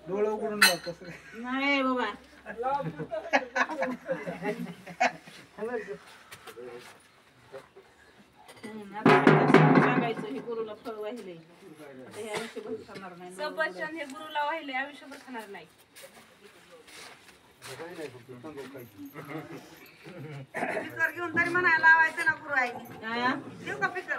डोळे उघडून बघ कसं नाही बाबा सांगायचं हे गुरुला फळ वाहिले हे आयुष्यभर खाणार नाही सबचन हे गुरुला वाहिले आयुष्यभर खाणार नाही पिकर घेऊन तरी म्हणायला लावायचं ना गुरु आहे देऊ का पिकर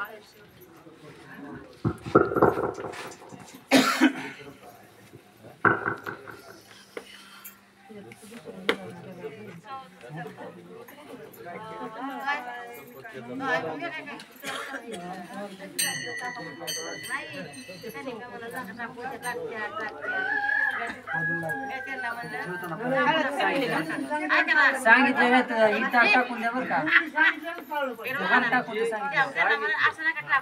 सांगितलं टाकून द्या बरं का टाकून सांगितलं